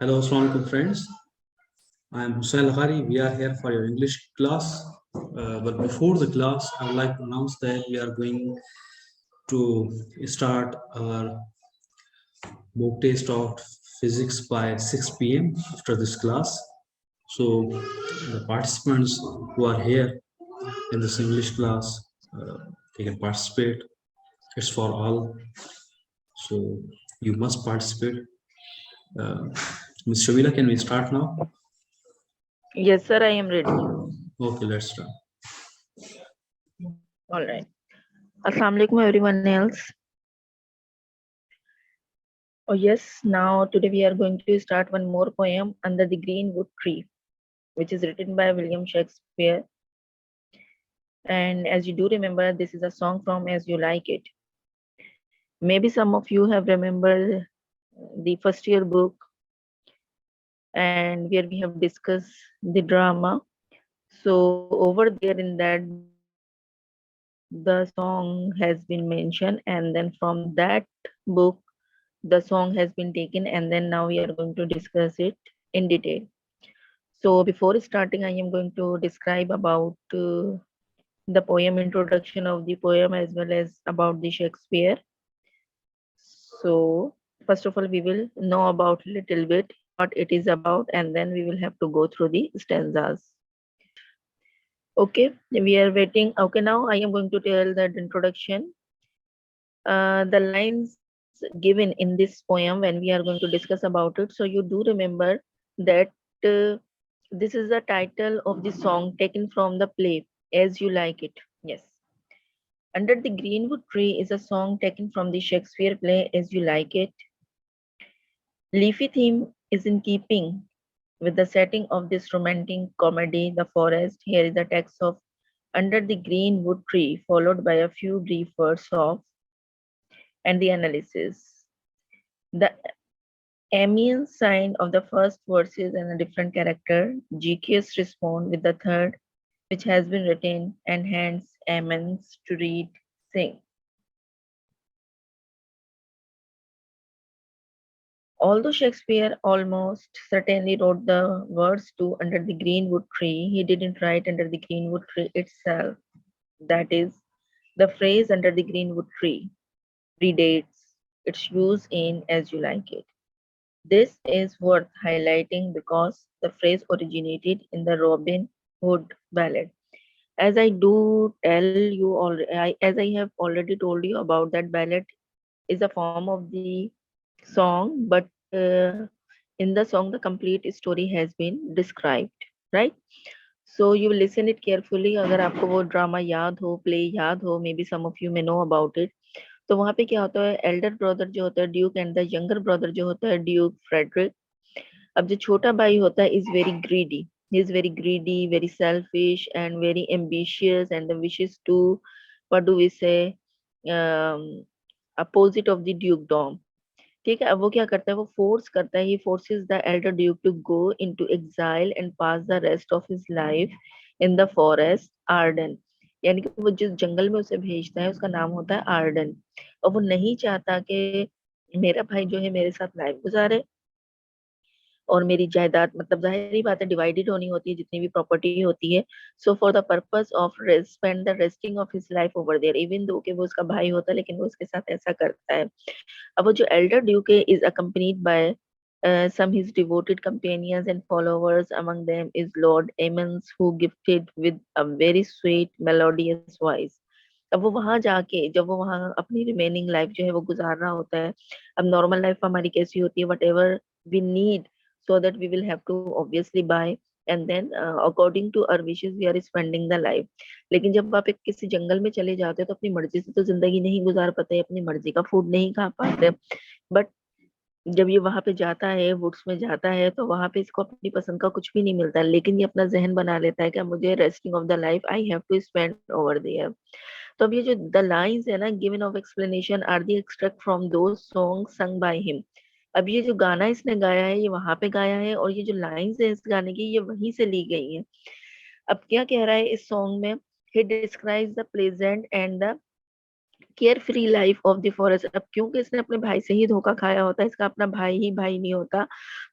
Hello, Assalamualaikum friends. I am Hussein Laghari. We are here for your English class. But before the class, I would like to announce that we are going to start our mock test of physics by 6 p.m. after this class. So the participants who are here in this English class, they can participate. It's for all. So you must participate. Ms. Shameela, can we start now? Yes, sir, I am ready. Okay, let's start. All right. Assalamu alaikum, everyone else. Oh, yes, now today we are going to start one more poem, Under the Greenwood Tree, which is written by William Shakespeare. And as you do remember, this is a song from As You Like It. Maybe some of you have remembered the first year book and where we have discussed the drama. So over there in that book, the song has been mentioned, and then from that book, the song has been taken, and then now we are going to discuss it in detail. So before starting, I am going to describe about the poem, introduction of the poem, as well as about the Shakespeare. So first of all, we will know about little bit what it is about, and then we will have to go through the stanzas. Okay, we are waiting. Okay, now I am going to tell that introduction. The lines given in this poem when we are going to discuss about it. So you do remember that uh, this is the title of the song taken from the play As You Like It. Yes. Under the Greenwood Tree is a song taken from the Shakespeare play As You Like It. Leafy theme is in keeping with the setting of this romantic comedy, The Forest. Here is the text of Under the Greenwood Tree, followed by a few brief words of and the analysis. The Amiens sign of the first verses and a different character. GKS respond with the third, which has been written, and hands Amiens to read, sing. Although Shakespeare almost certainly wrote the words to Under the Greenwood Tree, he didn't write Under the Greenwood Tree itself. That is, the phrase Under the Greenwood Tree predates its use in As You Like It. This is worth highlighting because the phrase originated in the Robin Hood ballad. As I do tell you already, as I have already told you about that ballad is a form of the song, but uh, in the song the complete story has been described, right? So you will listen it carefully. अगर आपको वो drama याद हो, play याद हो, maybe some of you may know about it. तो वहां पे क्या होता है, एल्डर ब्रदर जो होता है Duke and the younger brother जो होता है ड्यूक फ्रेडरिक, अब जो छोटा भाई होता है is very greedy, he is very greedy, very selfish and very ambitious and the wishes to, what do we say, um, opposite of the dukedom. ठीक है, अब वो क्या करता है, वो फोर्स करता है, he forces the elder duke to go into exile and pass the rest of his life in the forest Arden. यानी कि वो जिस जंगल में उसे भेजता है उसका नाम होता है आर्डन, और वो नहीं चाहता कि मेरा भाई जो है मेरे साथ लाइफ गुजारे और मेरी जायदाद, मतलब जाहिर ही बात है डिवाइडेड होनी होती है जितनी भी प्रॉपर्टी होती है. So for the purpose of spend the resting of his life over there, even though कि वो उसका भाई होता है लेकिन वो उसके साथ ऐसा करता है. अब वो जो एल्डर ड्यूक है is accompanied by some his devoted companions and followers. Among them is Lord Ammons, who gifted with a very sweet melodious voice. अब वो वहां जाके जब वो वहां अपनी रिमेनिंग लाइफ जो है वो गुजार रहा होता है, अब नॉर्मल लाइफ हमारी कैसी होती है, whatever we need so that we will have to obviously buy, and then according to our wishes we are spending the life. लेकिन जब आप एक किसी जंगल में चले जाते हो तो अपनी मर्जी से तो जिंदगी नहीं गुजार पाते, अपनी मर्जी का फूड नहीं खा पाते, बट जब ये वहां पे जाता है, वुड्स में जाता है, तो वहां पे इसको अपनी पसंद का कुछ भी नहीं मिलता, लेकिन ये अपना जहन बना लेता है कि मुझे resting of the life I have to spend over there. तो अब ये जो द लाइंस है ना, given of explanation are the extract from those songs sung by him. अब ये जो गाना इसने गाया है ये वहां पे गाया है, और ये जो लाइंस है इस गाने की ये वहीं से ली गई है. अब क्या कह रहा है इस सॉन्ग में, he describes the pleasant and the care free life of the forest. अब क्योंकि इसने अपने भाई से ही धोखा खाया होता है, इसका अपना भाई ही भाई नहीं होता,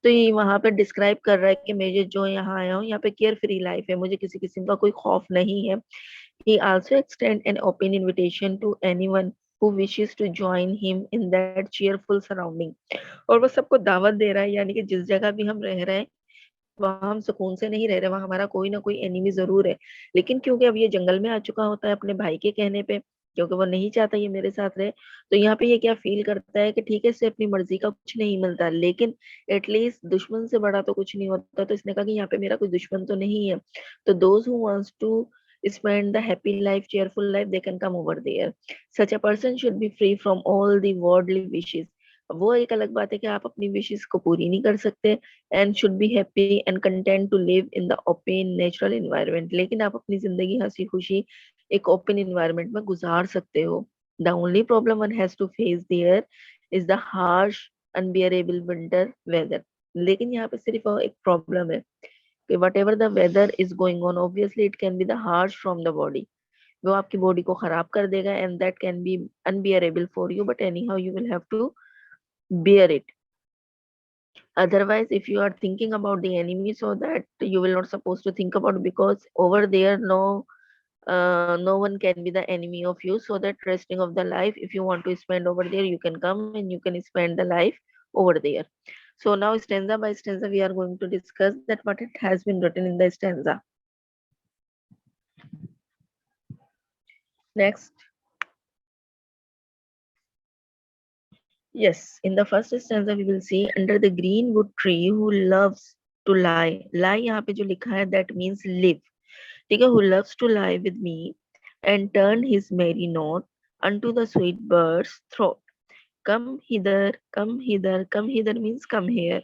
तो ये वहां पे डिस्क्राइब कर रहा है कि मैं जो यहाँ आया हूँ, यहाँ पे केयर फ्री लाइफ है, मुझे किसी किस्म का कोई खौफ नहीं है। He also extend an open invitation to anyone who wishes to join him in that cheerful surrounding। और वो सबको दावत दे रहा है, यानी कि जिस जगह भी हम रह रहे हैं वहां हम सुकून से नहीं रह रहे, वहां हमारा कोई ना कोई एनिमी जरूर है। लेकिन क्योंकि अब ये जंगल में आ चुका होता है अपने भाई के कहने पे, क्योंकि वो नहीं चाहता ये मेरे साथ रहे, तो यहाँ पे ये क्या फील करता है कि ठीक है, इससे अपनी मर्जी का कुछ नहीं मिलता, लेकिन एटलीस्ट दुश्मन से बड़ा तो कुछ नहीं होता। तो इसने कहा कि यहाँ पे मेरा कोई दुश्मन तो नहीं है। तो those who wants to spend the happy life, cheerful life, they can come over there। Such a person should be free from all the worldly wishes। वो एक अलग बात है कि आप अपनी विशेष को पूरी नहीं कर सकते, and should be happy and content to live in the open natural environment. लेकिन आप अपनी जिंदगी हंसी खुशी एक ओपन एनवायरनमेंट में गुजार सकते हो। The only problem one has to face there is the harsh unbearable winter weather. लेकिन यहाँ पे सिर्फ एक प्रॉब्लम है कि whatever the weather is going on, obviously it can be the harsh from the body. वो आपकी body को खराब कर देगा, and that can be unbearable for you, but anyhow you will have to bear it। Otherwise, if you are thinking about the enemy, so that you will not supposed to think about, because over there no one can be the enemy of you, so that resting of the life, if you want to spend over there, you can come and you can spend the life over there। So now stanza by stanza we are going to discuss that what it has been written in the stanza। Next, yes, in the first stanza we will see, under the greenwood tree who loves to lie यहाँ पे जो लिखा है that means live, ठीक है, who loves to lie with me and turn his merry note unto the sweet bird's throat। Come hither, come hither, come hither means come here,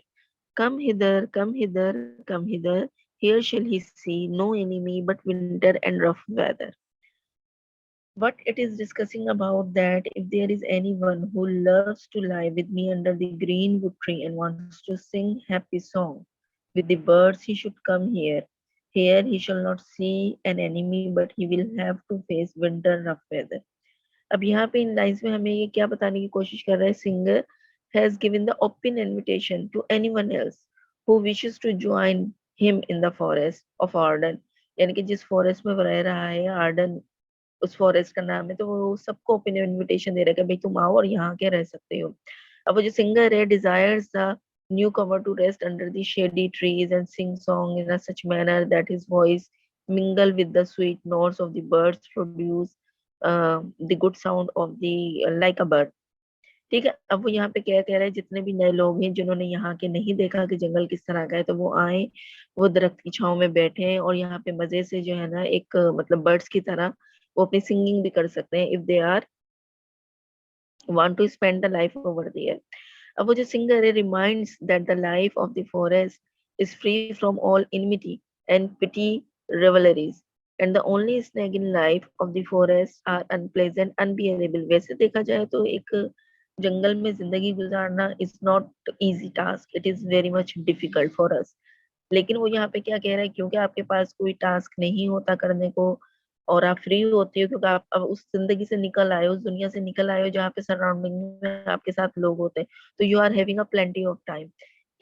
come hither, come hither, come hither, here shall he see no enemy but winter and rough weather। What it is discussing about, that if there is anyone who loves to lie with me under the greenwood tree and wants to sing happy song with the birds, he should come here। Here he shall not see an enemy, but he will have to face winter rough weather। अब यहाँ पे इन lines में हमें ये क्या बताने की कोशिश कर रहा है, singer has given the open invitation to anyone else who wishes to join him in the forest of Arden. यानी कि जिस फॉरेस्ट में वो रह रहा है, आर्डन उस फॉरेस्ट का नाम है, तो वो सबको ओपन इनविटेशन दे रहा है कि भाई तुम आओ और यहाँ के रह सकते हो। अब वो जो सिंगर है desires the new cover to rest under the shady trees and sing song in a such manner that his voice mingle with the sweet notes of the birds produce the good sound of the like a bird। ठीक है, अब वो यहाँ पे क्या कह रहा है, जितने भी नए लोग हैं जिन्होंने यहाँ के नहीं देखा कि जंगल किस तरह का है, तो वो आए, वो दरख्त की छांव में बैठे और यहाँ पे मजे से जो है ना एक मतलब बर्ड्स की तरह वो अपनी सिंगिंग भी कर सकते हैं, if they are want to spend the life over there। अब वो जो सिंगर है reminds that the life of the forest is free from all enmity and petty rivalries, and the only snag in life of the forest are unpleasant unbearable। वैसे देखा जाए तो एक जंगल में जिंदगी गुजारना is not easy task, it is very much difficult for us। लेकिन वो यहाँ पे क्या कह रहा है, क्योंकि आपके पास कोई टास्क नहीं होता करने को और आप फ्री होते हो, क्योंकि आप अब उस जिंदगी से निकल आए हो, उस दुनिया से निकल आए हो जहाँ पे सराउंडिंग में आपके साथ लोग होते हैं, तो you are having a plenty of time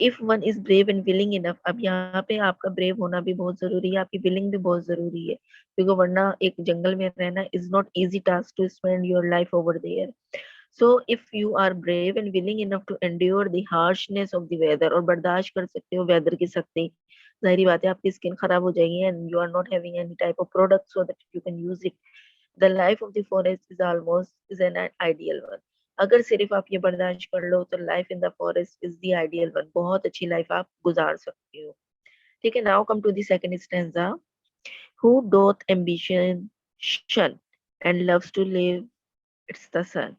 if one is brave and willing enough. अब यहाँ पे आपका ब्रेव होना भी बहुत जरूरी है, आपकी विलिंग भी बहुत जरूरी है, क्योंकि वरना एक जंगल में रहना is not easy task to spend your life over there. So if you are brave and willing enough to endure the harshness of the weather, और बर्दाश्त कर सकते हो वेदर की सख्ती, जाहिर बात है आपकी स्किन खराब हो जाएगी and you are not having any type of product so that you can use it. The life of the forest is almost is an ideal one. अगर सिर्फ आप ये बर्दाश्त कर लो तो life in the forest is the ideal one, बहुत अच्छी लाइफ आप गुजार सकते हो। ठीक है, now come to the second stanza. Who doth ambition and loves to live, it's the sun,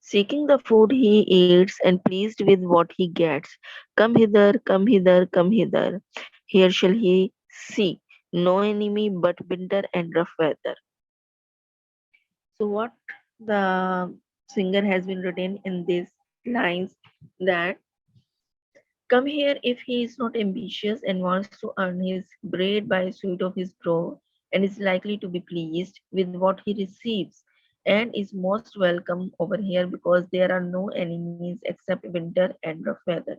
seeking the food he eats and pleased with what he gets, come hither, come hither, come hither, here shall he see no enemy but winter and rough weather। So what the singer has been written in these lines, that come here if he is not ambitious and wants to earn his bread by sweat of his brow, and is likely to be pleased with what he receives and is most welcome over here because there are no enemies except winter and rough weather.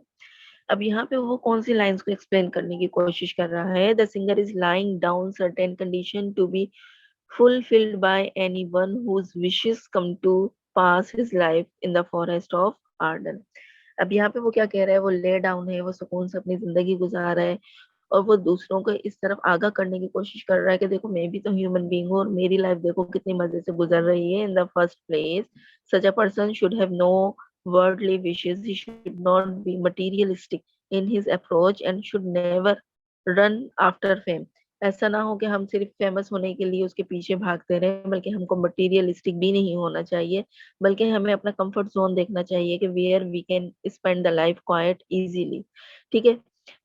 अब यहाँ पे वो कौन सी lines को explain करने की कोशिश कर रहा है? The singer is lying down certain condition to be fulfilled by anyone whose wishes come to pass his life in the forest of Arden. अब यहाँ पे वो क्या कह रहा है? वो ले डाउन है, वो सुकून से अपनी जिंदगी गुजार रहा है और वो दूसरों को इस तरफ आगाह करने की कोशिश कर रहा है कि देखो मैं भी तो ह्यूमन बीइंग हूँ और मेरी लाइफ देखो कितनी मजे से गुजर रही है. In the first place such a person should have no worldly wishes. He should not be materialistic in his approach and should never run after fame. ऐसा ना हो कि हम सिर्फ फेमस होने के लिए उसके पीछे भागते रहें, बल्कि हमको मटेरियलिस्टिक भी नहीं होना चाहिए, बल्कि हमें अपना कंफर्ट जोन देखना चाहिए कि where we can spend the life quite easily. ठीक है.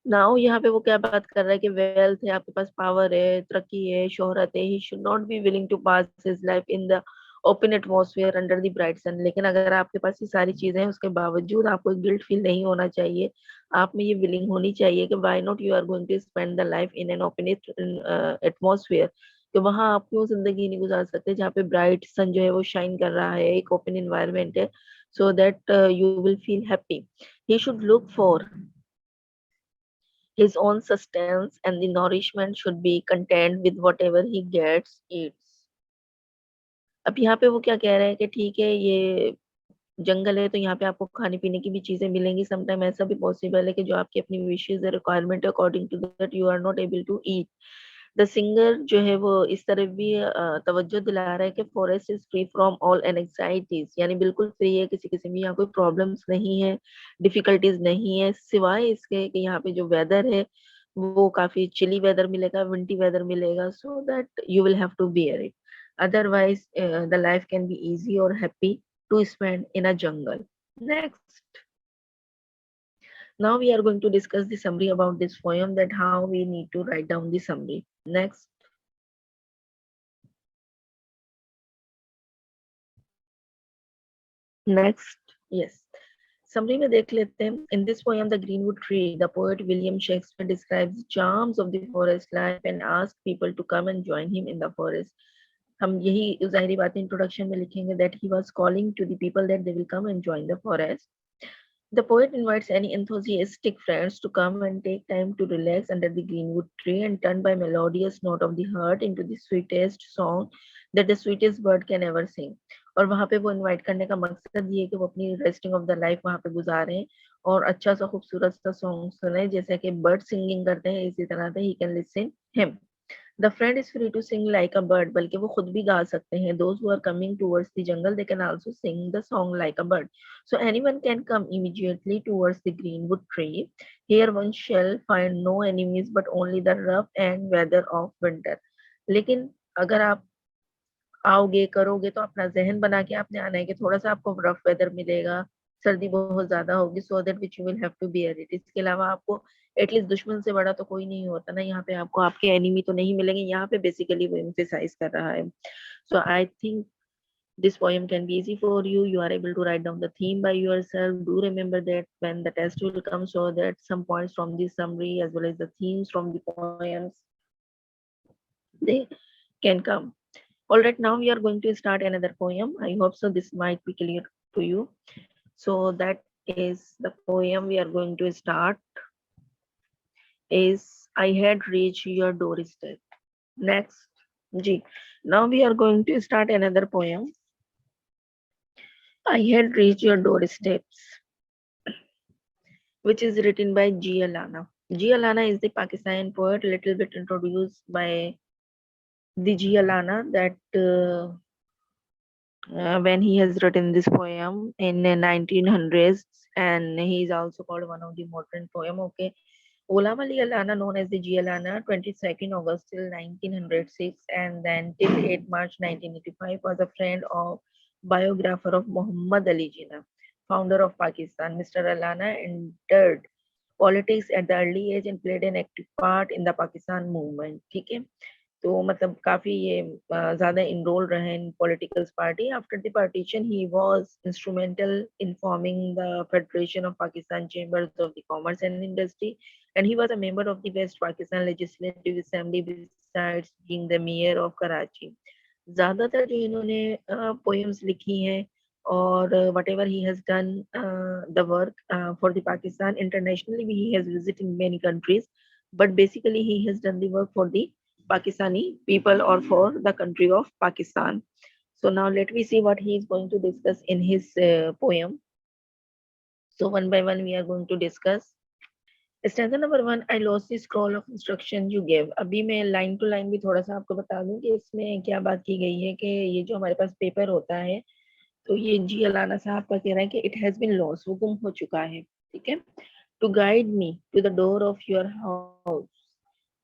नाउ यहाँ पे वो क्या बात कर रहा है कि वेल्थ है, आपके पास पावर है, तरक्की है, शोहरत है. He should not be willing to pass his life in the open atmosphere under the bright sun. लेकिन अगर आपके पास ये सारी चीजें हैं उसके बावजूद आपको गिल्ट फील नहीं होना चाहिए. आप में ये विलिंग होनी चाहिए कि why not you are going to spend the life in an open atmosphere. कि वहां आप क्यों जिंदगी नहीं गुजार सकते जहाँ पे ब्राइट सन जो है वो शाइन कर रहा है, एक ओपन एनवायरनमेंट है, so that you will feel happy. He should look for his own sustenance and the nourishment should be content with whatever he gets eats. अब यहाँ पे वो क्या कह रहे हैं कि ठीक है ये जंगल है तो यहाँ पे आपको खाने पीने की भी चीजें मिलेंगी. समटाइम ऐसा भी पॉसिबल है कि जो आपकी अपनी विशेज है, रिक्वायरमेंट है, according to that you are not able to eat. The singer जो है वो इस तरफ भी तवज्जो दिला रहा है कि forest is free from all anxieties, यानी बिल्कुल फ्री है, किसी किस्म की यहाँ कोई प्रॉब्लम्स नहीं है, डिफिकल्टीज नहीं है, सिवाय इसके कि यहाँ पे जो वेदर है वो काफी चिली वेदर मिलेगा, विंटी वेदर मिलेगा, so that you will have to bear it. Otherwise the life can be easy और happy to spend in a jungle. Next, now we are going to discuss the summary about this poem, that how we need to write down the summary. Next, yes. Summary में देख लेते हैं. In this poem, The Greenwood Tree, the poet William Shakespeare describes the charms of the forest life and asks people to come and join him in the forest. हम यही ज़ाहिरी बात introduction में लिखेंगे that he was calling to the people that they will come and join the forest. The poet invites any enthusiastic friends to come and take time to relax under the greenwood tree and turn by melodious note of the heart into the sweetest song that the sweetest bird can ever sing. और वहाँ पे वो invite करने का मकसद ये है कि वो अपनी रेस्टिंग ऑफ द लाइफ वहाँ पे गुजारें और अच्छा सा खूबसूरत सा सॉन्ग सुने, जैसे कि बर्ड सिंगिंग करते हैं इसी तरह से he can listen him. The friend is free to sing like a bird, बल्कि वो खुद भी गा सकते हैं. Those who are coming towards the jungle, they can also sing the song like a bird. So anyone can come immediately towards the greenwood tree. Here one shall find no enemies but only the rough and weather of winter. लेकिन अगर आप आओगे करोगे तो अपना जहन बना के आपने आना है कि थोड़ा सा आपको रफ वेदर मिलेगा, सर्दी बहुत ज्यादा होगी, so that which you will have to bear it. इसके अलावा आपको एटलीस्ट दुश्मन से बड़ा तो कोई नहीं होता ना. यहाँ पे आपको आपके एनिमी तो नहीं मिलेंगे. यहाँ पे बेसिकली वो एम्फेसाइज कर रहा है. So I think this poem can be easy for you. You are able to write down the theme by yourself. Do remember that when the test will come, so that some points from the summary as well as the themes from the poems they can come. All right, now we are going to start another poem. I hope so this might be clear to you. So that is the poem we are going to start is I had reached your doorstep. Next, G. Now we are going to start another poem. I had reached your doorsteps, which is written by G. Alana. G. Alana is the Pakistani poet, little bit introduced by the G. Alana that when he has written this poem in 1900s, and he is also called one of the modern poem. Okay, Ghulam Ali Allana, known as the G. Allana, 22nd August till 1906, and then till 8 March 1985, was a friend of biographer of Muhammad Ali Jinnah, founder of Pakistan. Mr. Allana entered politics at the early age and played an active part in the Pakistan movement. ठीक है, तो मतलब काफी ये ज्यादा enrol रहे इन political party. After the partition he was instrumental in forming the federation of Pakistan chambers of the commerce and industry, and he was a member of the West Pakistan Legislative Assembly besides being the mayor of Karachi. ज़्यादातर जो इन्होंने poems लिखी हैं और whatever he has done the work for the Pakistan internationally, he has visited many countries, but basically he has done the work for the Pakistani people or for the country of Pakistan. So now let me see what he is going to discuss in his poem. So one by one we are going to discuss. Stanza number 1, I lost the scroll of instruction you give. अभी मैं line to line भी थोड़ा सा आपको बता दूं कि इसमें क्या बात की गई है कि ये जो हमारे पास पेपर होता है, तो ये जी अलाना साहब का कह रहा है कि इट हैज बीन लॉस, वो गुम हो चुका है। ठीक है। To guide me to the door of your house.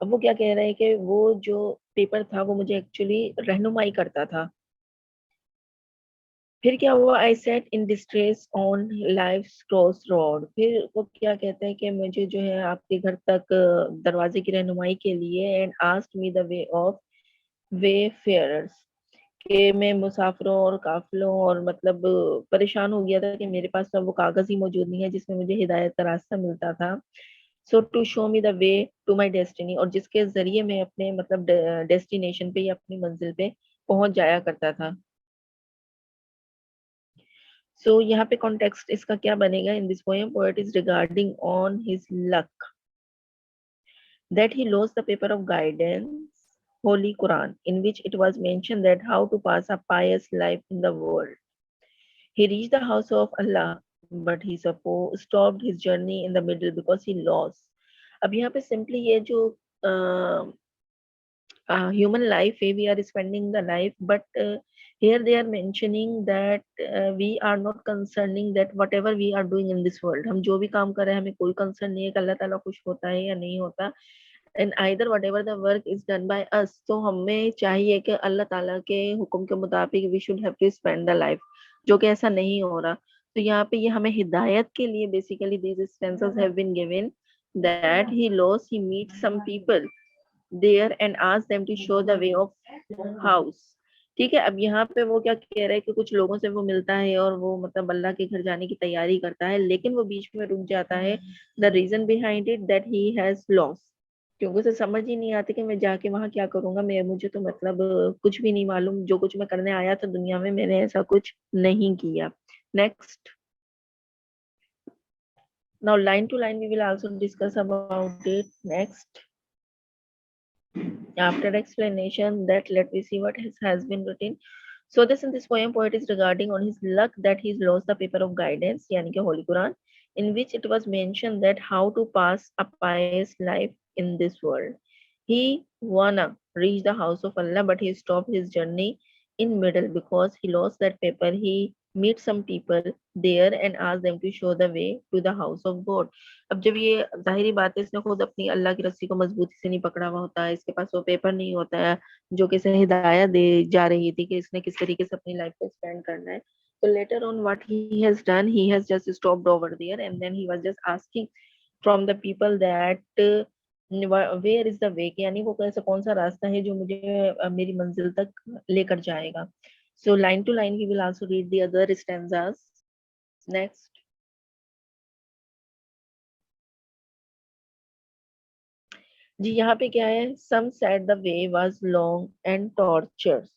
अब वो क्या कह रहा है कि वो जो पेपर था वो मुझे एक्चुअली रहनुमाई करता था। फिर क्या हुआ, I set in distress on life cross road. फिर वो क्या कहता है कि मुझे जो है आपके घर तक दरवाजे की रहनुमाई के लिए, and asked me the way of wayfarers, कि मैं मुसाफिरों और काफिलों और मतलब परेशान हो गया था कि मेरे पास तो वो कागज ही मौजूद नहीं है जिसमें मुझे हिदायत का रास्ता मिलता था। So to show me the way to my destiny, और जिसके जरिए मैं अपने मतलब डेस्टिनेशन पे या अपनी मंजिल पे पहुंच जाया करता था। सो यहाँ पे कॉन्टेक्स्ट इसका क्या बनेगा, in this poem poet is regarding on his luck that he lost the paper of guidance, Holy Quran, in which it was mentioned that how to pass a pious life in the world. He reached the house of Allah, but he stopped his journey in the middle because he lost. अब यहाँ पे simply ये जो human life we are spending the life, but here they are mentioning that we are not concerning that whatever we are doing in this world, हम जो भी काम कर रहे हैं हमें कोई कंसर्न नहीं है कि अल्लाह ताला खुश होता है या नहीं होता, and either whatever the work is done by us, तो हमें चाहिए कि अल्लाह ताला के हुक्म के मुताबिक we should have to spend the life, जो कि ऐसा नहीं हो रहा। तो यहाँ पे ये हमें हिदायत के लिए basically these stanzas have been given that he lost, he meets some people there and ask them to show the way of house। ठीक है। अब यहाँ पे वो क्या कह रहा है कि कुछ लोगों से वो मिलता है और वो मतलब अल्लाह के घर जाने की तैयारी करता है, लेकिन वो बीच में रुक जाता है। The reason behind it that he has loss, क्योंकि उसे समझ ही नहीं आती कि मैं जाके वहां क्या करूंगा, मैं मुझे तो मतलब कुछ भी नहीं मालूम, जो कुछ मैं करने आया था दुनिया में मैंने ऐसा कुछ नहीं किया। Next, now line to line we will also discuss about it. Next, after explanation that, let me see what has been written. So this in this poem, poet is regarding on his luck that he's lost the paper of guidance, yani कि Holy Quran, in which it was mentioned that how to pass a pious life in this world. He wanna reach the house of Allah, but he stopped his journey in middle because he lost that paper. He meet some people there and asked them to show the way to the house of God. अब जब ये जाहिरी बात है, इसने खुद अपनी अल्लाह की रस्सी को मजबूती से नहीं पकड़ा हुआ होता है, इसके पास वो पेपर नहीं होता है जो कि इसे हिदायत दे जा रही थी कि इसने किस तरीके से अपनी लाइफ को स्पेंड करना है। तो later on what he has done, he has just stopped over there and then he was just asking from the people that where is the way, यानी वो कैसा कौन सा रास्ता है जो मुझे मेरी मंजिल तक लेकर जाएगा। So line to line we will also read the other stanzas. Next जी, यहाँ पे क्या है, some said the way was long and tortures.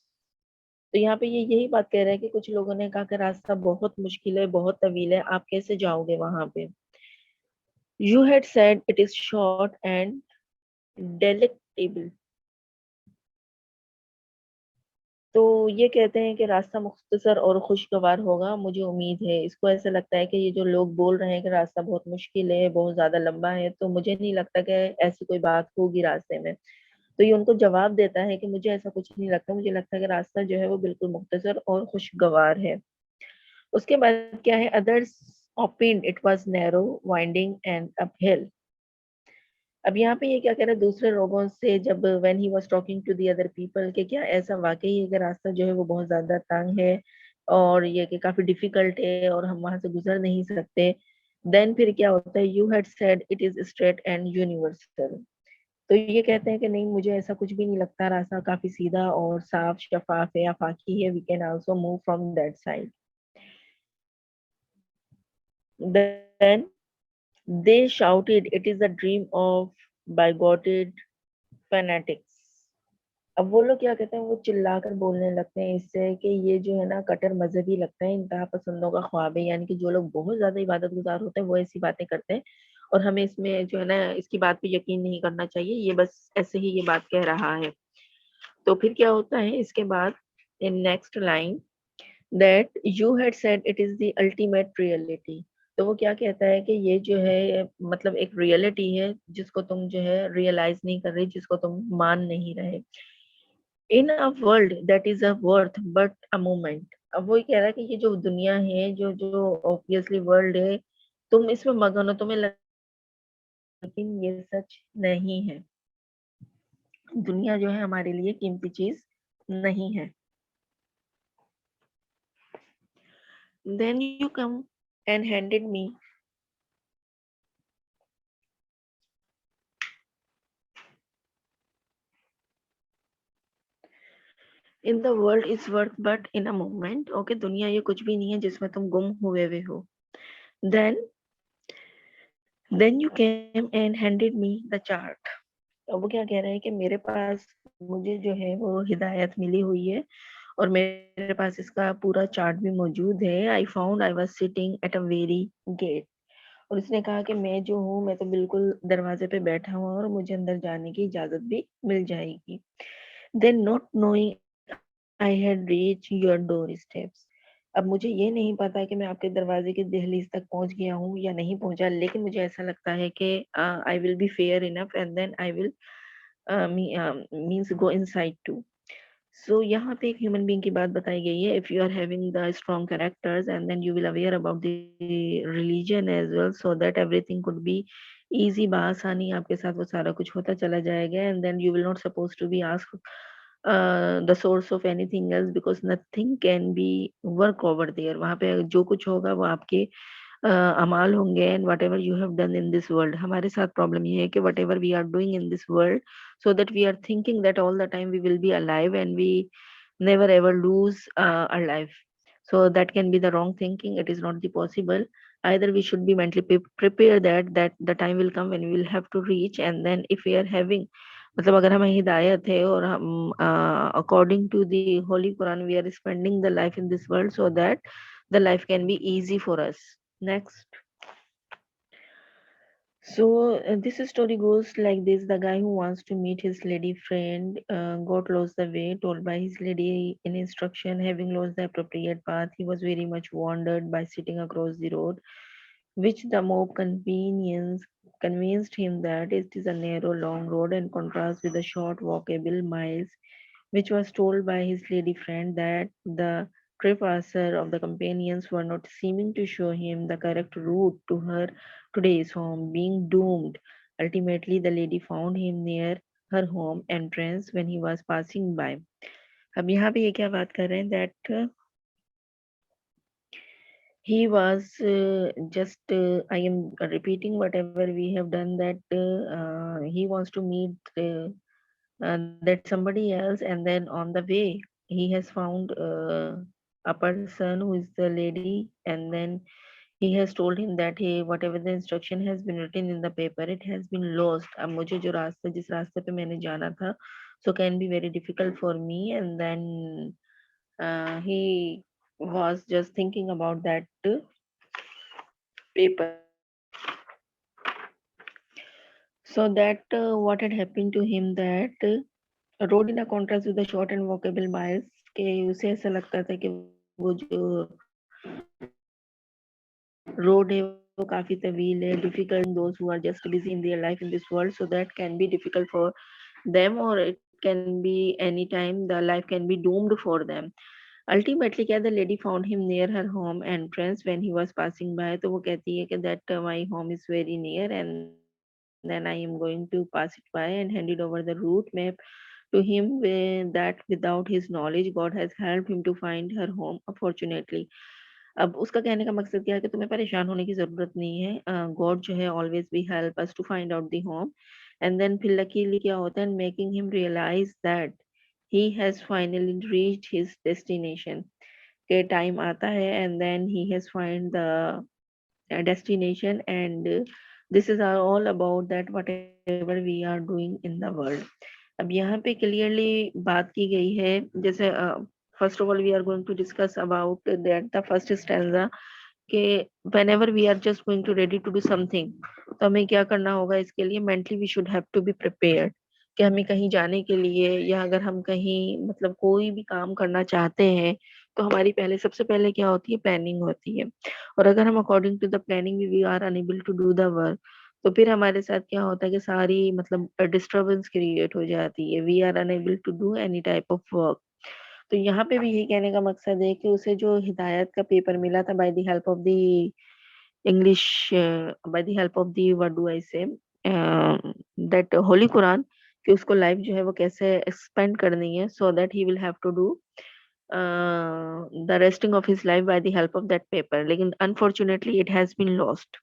तो यहाँ पे ये यही बात कह रहा है कि कुछ लोगों ने कहा कि रास्ता बहुत मुश्किल है, बहुत तवील है, आप कैसे जाओगे वहां पे। You had said it is short and delectable. तो ये कहते हैं कि रास्ता मुख्तसर और खुशगवार होगा, मुझे उम्मीद है। इसको ऐसा लगता है कि ये जो लोग बोल रहे हैं कि रास्ता बहुत मुश्किल है, बहुत ज्यादा लंबा है, तो मुझे नहीं लगता कि ऐसी कोई बात होगी रास्ते में। तो ये उनको जवाब देता है कि मुझे ऐसा कुछ नहीं लगता, मुझे लगता है कि रास्ता जो है वो बिल्कुल मुख्तसर और खुशगवार है। उसके बाद क्या है, others open it was narrow winding and uphill. अब यहाँ पे ये क्या कह रहा है दूसरे लोगों से, जब when he was talking to the other people, कि क्या ऐसा वाकई है कि रास्ता जो है वो बहुत ज्यादा तंग है और ये कि काफी डिफिकल्ट है और हम वहां से गुजर नहीं सकते। देन फिर क्या होता है, you had said it is straight and universal. तो ये कहते हैं कि नहीं, मुझे ऐसा कुछ भी नहीं लगता, रास्ता काफी सीधा और साफ शफाफ है, आफाकी है, we can also move from that side. Then they shouted, it is a dream of bigoted fanatics. अब वो लोग क्या कहते हैं, वो चिल्लाकर बोलने लगते हैं इससे कि ये जो है ना कट्टर मजहबी लगता है, इंतहा पसंदों का ख्वाब है। यानी कि जो लोग बहुत ज्यादा इबादत गुजार होते हैं वो ऐसी बातें करते हैं, और हमें इसमें जो है ना इसकी बात पे यकीन नहीं करना चाहिए, ये बस ऐसे ही ये बात कह रहा है। तो फिर क्या होता है इसके बाद, in next line, that you had said it is the ultimate reality. तो वो क्या कहता है कि ये जो है मतलब एक रियलिटी है जिसको तुम जो है रियलाइज नहीं कर रही, जिसको तुम मान नहीं रहे। In a world that is a worth but a moment. अब वो कह रहा है कि ये जो दुनिया है, जो जो ऑब्वियसली वर्ल्ड है, तुम इसमें मगन हो, तुम्हें लेकिन ये सच नहीं है। दुनिया जो है हमारे लिए कीमती चीज नहीं है। Then you come and handed me, in the world is worth but in a moment. Okay, दुनिया ये कुछ भी नहीं है जिसमें तुम गुम हुए हुए हो। Then then you came and handed me the chart. अब वो क्या कह रहा है कि मेरे पास, मुझे जो है वो हिदायत मिली हुई है, और मेरे पास इसका पूरा चार्ट भी मौजूद है। I found I was sitting at a very gate. और उसने कहा कि मैं जो हूँ, मैं तो बिल्कुल दरवाजे पे बैठा हूँ और मुझे अंदर जाने की इजाजत भी मिल जाएगी। Then not knowing I had reach your door steps. अब मुझे ये नहीं पता कि मैं आपके दरवाजे की दहलीज तक पहुंच गया हूँ या नहीं पहुंचा, लेकिन मुझे ऐसा लगता है कि I will be fair enough and then I will means go inside too. सो यहाँ पे एक ह्यूमन बीइंग की बात बताई गई है, if you are having the strong characters and then you will aware about the religion as well, so that everything could be easy, बासानी आपके साथ वो सारा कुछ होता चला जाएगा। And then you will not suppose to be ask the source of anything else, because nothing can be work over there. वहां पे जो कुछ होगा वो आपके अमाल होंगे, and whatever you have done in this world. हमारे साथ प्रॉब्लम ये है कि whatever we are doing in this world, so that we are thinking that all the time we will be alive and we never ever lose our life. So that can be the wrong thinking, it is not the possible. Either we should be mentally prepared that the time will come when we will have to reach, and then if we are having, मतलब अगर हमें हिदायत है और हम according to the holy Quran we are spending the life in this world, so that the life can be easy for us. Next. So this story goes like this: the guy who wants to meet his lady friend got lost the way told by his lady in instruction. Having lost the appropriate path, he was very much wandered by sitting across the road, which the mob convenience convinced him that it is a narrow, long road, and contrast with the short, walkable miles, which was told by his lady friend that the trespasser of the companions were not seeming to show him the correct route to her today's home. Being doomed, ultimately the lady found him near her home entrance when he was passing by. अब यहाँ पे ये क्या बात कर रहे हैं, that he was just I am repeating whatever we have done, that he wants to meet that somebody else, and then on the way he has found a person who is the lady, and then he has told him that hey, whatever the instruction has been written in the paper, it has been lost. अब मुझे जो रास्ता, जिस रास्ते पे मैंने जाना था, so can be very difficult for me. And then he was just thinking about that paper. So that what had happened to him, that road in a contrast with the short and walkable miles, के उसे ऐसा लगता था कि वो जो road है वो काफी तवील है, difficult those who are just busy in their life in this world, so that can be difficult for them, or it can be any time the life can be doomed for them. Ultimately क्या, the lady found him near her home entrance when he was passing by. तो वो कहती है कि that my home is very near, and then I am going to pass it by, and handed over the route map to him, that without his knowledge God has helped him to find her home opportunately. अब उसका कहने का मकसद क्या है कि तुम्हें परेशान होने की जरूरत नहीं है, गॉड जो है always be help us to find out the home. And then फिर लकीली क्या होता है, making him realise that he has finally reached his destination, के टाइम आता है, and then he has find the destination, and this is all about that whatever we are doing in the world. अब यहाँ पे clearly बात की गई है, जैसे first of all we are going to discuss about that the first stanza कि whenever we are just going to ready to do something, तो हमें क्या करना होगा, इसके लिए mentally we should have to be prepared, कि हमें कहीं जाने के लिए या अगर हम कहीं मतलब कोई भी काम करना चाहते हैं, तो हमारी पहले सबसे पहले क्या होती है, प्लानिंग होती है। और अगर हम according to the planning we are unable to do the work, तो फिर हमारे साथ क्या होता है कि सारी मतलब डिस्टरबेंस क्रिएट हो जाती है, we are unable to do any type of work. तो यहाँ पे भी यही कहने का मकसद है कि उसे जो हिदायत का पेपर मिला था bye the help of the English, bye the help of the what do I से, दैट होली कुरान, कि उसको लाइफ जो है वो कैसे एक्सपेंड करनी है, so that he will have to do the resting of his life by the help of that paper, लेकिन unfortunately it has been lost.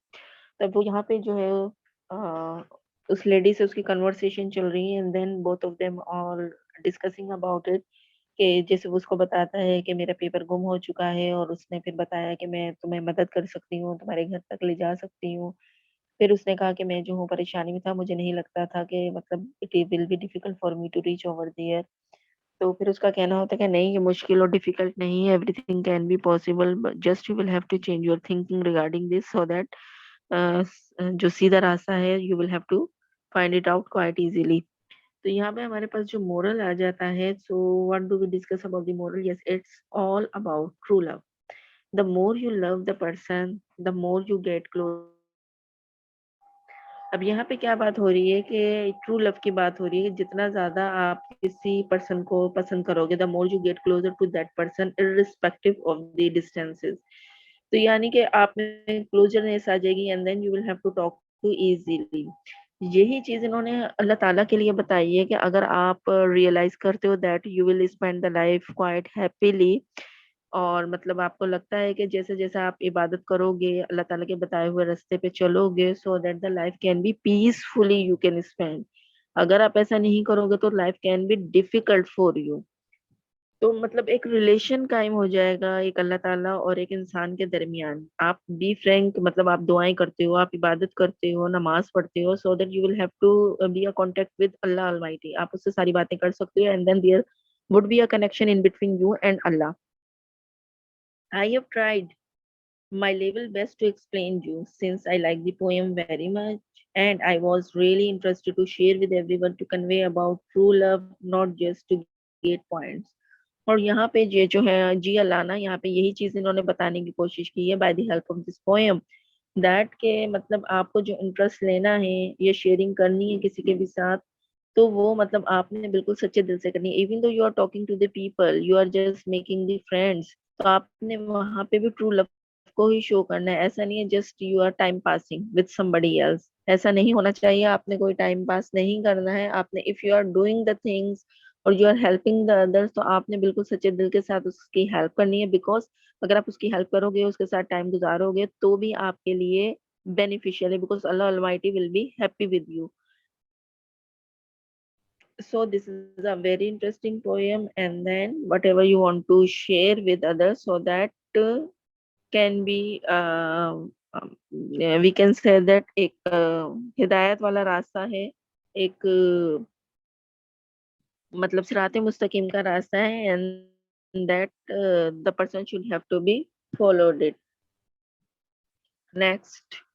तब वो यहाँ पे जो है उस लेडी से उसकी कन्वर्सेशन चल रही है, and then both of them all discussing about it, कि जैसे वो उसको बताता है कि मेरा पेपर गुम हो चुका है, और उसने फिर बताया कि मैं तुम्हें मदद कर सकती हूँ, तुम्हारे घर तक ले जा सकती हूँ। फिर उसने कहा कि मैं जो हूँ परेशानी में था, मुझे नहीं लगता था कि मतलब it will be difficult for me to reach over there. तो फिर उसका कहना होता है कि नहीं, ये मुश्किल और डिफिकल्ट नहीं है, everything can be possible, just you will have to change your thinking regarding this, so that जो सीधा रास्ता है you will have to find it out quite easily. तो यहाँ पे हमारे पास जो मोरल आ जाता है, so what do we discuss about the moral, yes it's all about true love. The more you love the person, the more you get closer to that person. अब यहाँ पे क्या बात हो रही है कि ट्रू लव की बात हो रही है, जितना ज्यादा आप किसी पर्सन को पसंद करोगे, the more you get closer to that person irrespective of the distances. तो यानी कि आप में क्लोजरनेस आ जाएगी, and then you will have to talk to easily. यही चीज इन्होंने अल्लाह ताला के लिए बताई है कि अगर आप रियलाइज करते हो that you will spend the life quite happily, और मतलब आपको लगता है कि जैसे जैसे आप इबादत करोगे, अल्लाह ताला के बताए हुए रास्ते पे चलोगे, so that the life can B peacefully you can spend. अगर आप ऐसा नहीं करोगे तो life can B difficult for you. तो मतलब एक रिलेशन कायम हो जाएगा एक अल्लाह ताला और एक इंसान के दरमियान। आप बी फ्रैंक, मतलब आप दुआएं करते हो, आप इबादत करते हो, नमाज पढ़ते हो, so that you will have to be a contact with Allah almighty. आप उससे सारी बातें कर सकते हो, and then there would be a connection in between you and Allah. I have tried my level best to explain you, since I like the poem very much and I was really interested to share with everyone to convey about true love, not just to get points। और यहाँ पे ये जो है जी Alana, यहाँ पे यही चीज इन्होंने बताने की कोशिश की है bye the help of this poem, that के मतलब आपको जो इंटरेस्ट लेना है, ये शेयरिंग करनी है किसी के भी साथ, तो वो मतलब आपने बिल्कुल सच्चे दिल से करनी है। Even though you are talking to the people, you are just making the friends, तो आपने वहां पे भी ट्रू लव को ही शो करना है। ऐसा नहीं है just you are time passing with somebody else, ऐसा नहीं होना चाहिए। आपने कोई टाइम पास नहीं करना है, आपने if you are doing the things और you are helping the others, तो आपने बिल्कुल सच्चे दिल के साथ उसकी हेल्प करनी है। बिकॉज अगर आप उसकी हेल्प करोगे, उसके साथ टाइम गुजारोगे, तो भी आपके लिए बेनिफिशियल है, because Allah Almighty will be happy with you. So this is a very interesting poem, and then whatever you want to share with others, so that can be we can say that एक हिदायत वाला रास्ता है, एक मतलब सिराते मुस्तकीम का रास्ता है, and that the person should have to be followed it. Next,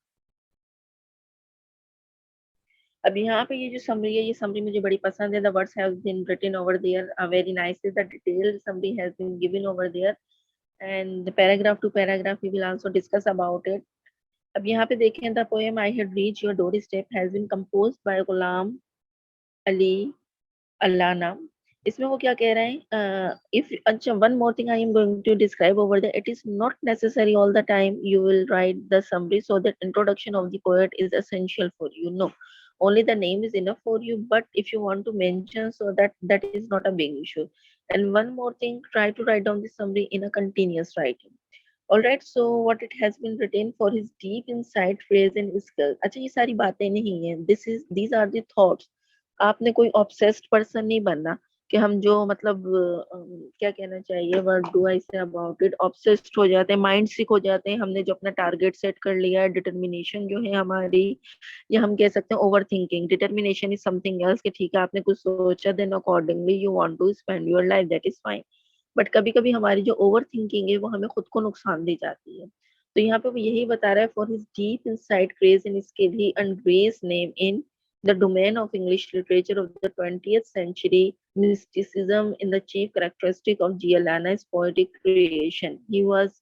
अब यहाँ पे ये जो समरी है, ये समरी मुझे बड़ी पसंद है। The words have been written over there very nicely, the detailed summary has been given over there, and the paragraph to paragraph we will also discuss about it। अब यहाँ पे देखें, the poem I had reach your doorstep has been composed by Ghulam Ali Allana. इसमें वो क्या कह रहे हैं, इफ अच्छा, one more thing I am going to describe over that, it is not necessary all the time you will write the summary, so that introduction of the poet is essential for you, no, only the name is enough for you, but if you want to mention, so that is not a big issue। And one more thing, try to write down the summary in a continuous writing। All right, so what it has been written for his deep insight, phrase and skill। अच्छा, ये सारी बातें नहीं है, these are the thoughts। आपने कोई obsessed person नहीं बनना कि हम जो मतलब क्या कहना चाहिए, what do I say about it, obsessed हो जाते हैं, माइंड सिक हो जाते हैं। हमने जो अपना टारगेट सेट कर लिया है, डिटर्मिनेशन जो है हमारी, या हम कह सकते हैं over thinking. Determination is something else, कि ठीक है आपने कुछ सोचा, then accordingly you want to spend your life, that is fine. But कभी कभी हमारी जो ओवर थिंकिंग है वो हमें खुद को नुकसान दे जाती है। तो यहाँ पे वो यही बता रहा है, for his deep insight craze in skill he earned great name in the domain of English literature of the 20th century. Mysticism in the chief characteristic of Giuliani's poetic creation. He was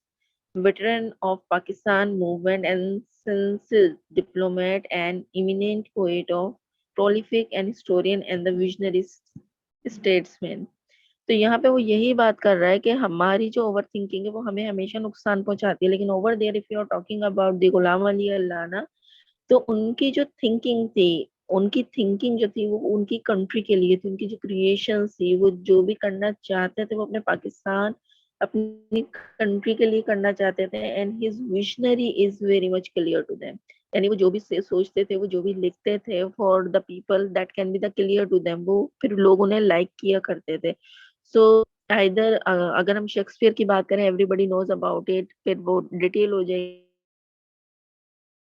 veteran of Pakistan movement and sincere diplomat and eminent poet of prolific and historian and the visionary statesman. तो यहाँ पे वो यही बात कर रहा है कि हमारी जो ओवर थिंकिंग है वो हमें हमेशा नुकसान पहुंचाती है। लेकिन over there if you are talking about the Ghulam Ali Allana, तो उनकी जो थिंकिंग थी, उनकी थिंकिंग जो थी वो उनकी कंट्री के लिए थी। उनकी जो क्रिएशन थी, वो जो भी करना चाहते थे वो अपने पाकिस्तान, अपनी कंट्री के लिए करना चाहते थे। And his visionary is very much clear to them. यानी वो जो भी सोचते थे, वो जो भी लिखते थे, for the people that can be the clear to them, वो फिर लोग उन्हें लाइक किया करते थे। सो आइदर अगर हम शेक्सपियर की बात करें, एवरीबडी नोज अबाउट इट, फिर वो डिटेल हो जाएगी